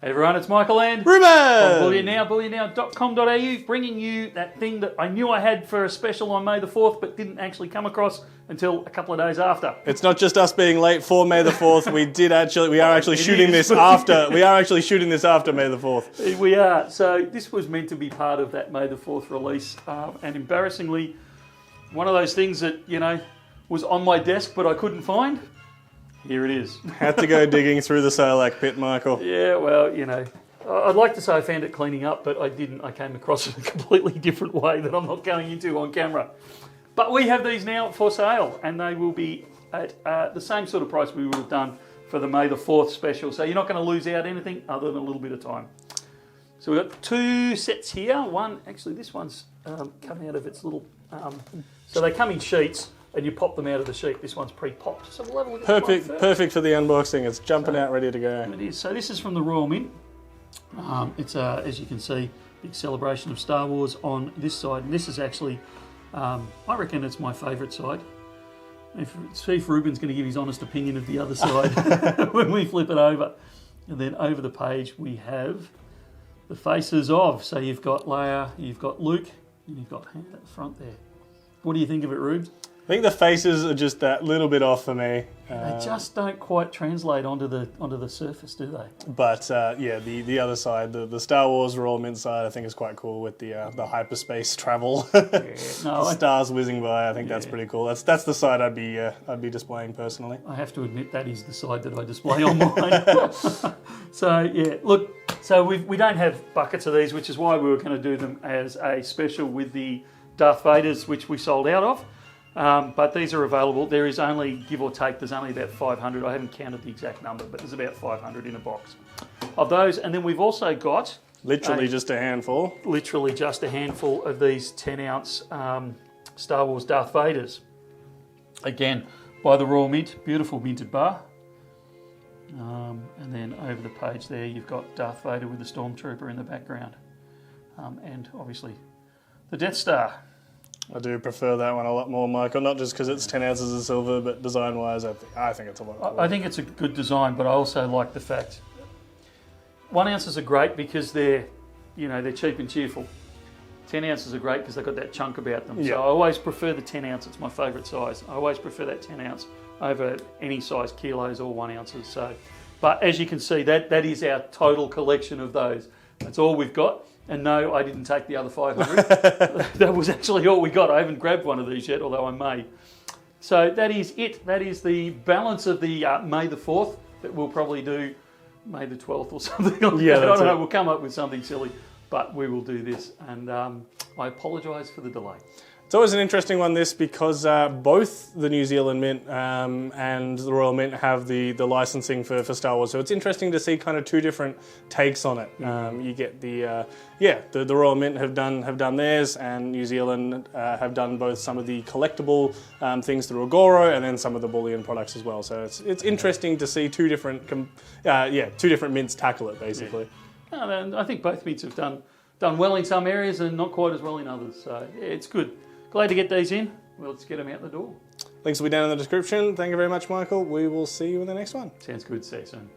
Hey everyone, it's Michael and Reuben! from Bullion Now, bullionnow.com.au, bringing you that thing that I knew I had for a special on May the 4th, but didn't actually come across until a couple of days after. It's not just us being late for May the 4th. We are actually shooting this after May the 4th. We are. So this was meant to be part of that May the 4th release, and embarrassingly, one of those things that, was on my desk but I couldn't find. Here it is. Had to go digging through the Solak pit, Michael. Yeah, well, I'd like to say I found it cleaning up, but I didn't. I came across it a completely different way that I'm not going into on camera. But we have these now for sale, and they will be at the same sort of price we would have done for the May the 4th special. So you're not going to lose out anything other than a little bit of time. So we've got two sets here. One, actually, this one's coming out of its little... so they come in sheets, and you pop them out of the sheet. This one's pre-popped. So we'll have a look at Perfect for the unboxing. It's jumping out, ready to go. It is. So this is from the Royal Mint. It's, as you can see, big celebration of Star Wars on this side. And this is actually, I reckon it's my favourite side. See if Reuben's going to give his honest opinion of the other side when we flip it over. And then over the page we have the faces of. So you've got Leia, you've got Luke, and you've got Han at the front there. What do you think of it, Rube? I think the faces are just that little bit off for me. They just don't quite translate onto the surface, do they? But yeah, the other side, the Star Wars Royal Mint side, I think is quite cool with the hyperspace travel, stars whizzing by. I think that's pretty cool. That's the side I'd be displaying personally. I have to admit that is the side that I display on mine. So yeah, look. So we don't have buckets of these, which is why we were going to do them as a special with the Darth Vaders, which we sold out of. But these are available. There is only, give or take, there's only about 500. I haven't counted the exact number, but there's about 500 in a box of those. And then we've also got... Literally just a handful. Literally just a handful of these 10-ounce Star Wars Darth Vaders. Again, by the Royal Mint, beautiful minted bar. And then over the page there, you've got Darth Vader with the Stormtrooper in the background. And obviously the Death Star. I do prefer that one a lot more, Michael, not just because it's 10 ounces of silver, but design-wise, I think it's a lot cooler. I think it's a good design, but I also like the fact 1 ounces are great because they're cheap and cheerful. 10 ounces are great because they've got that chunk about them. Yep. So I always prefer the 10 ounce. It's my favourite size. I always prefer that 10 ounce over any size kilos or 1 ounces. So, but as you can see, that is our total collection of those. That's all we've got. And no, I didn't take the other 500. That was actually all we got. I haven't grabbed one of these yet, although I may. So that is it. That is the balance of the May the 4th that we'll probably do May the 12th or something like that. I don't know. We'll come up with something silly, but we will do this. And I apologise for the delay. It's always an interesting one, this, because both the New Zealand Mint and the Royal Mint have the licensing for Star Wars. So it's interesting to see kind of two different takes on it. You get the Royal Mint have done theirs, and New Zealand have done both some of the collectible things through Agoro and then some of the bullion products as well. So it's interesting to see two different mints tackle it, basically. Yeah. And I think both mints have done well in some areas and not quite as well in others. So yeah, it's good. Glad to get these in. Well, let's get them out the door. Links will be down in the description. Thank you very much, Michael. We will see you in the next one. Sounds good. See you soon.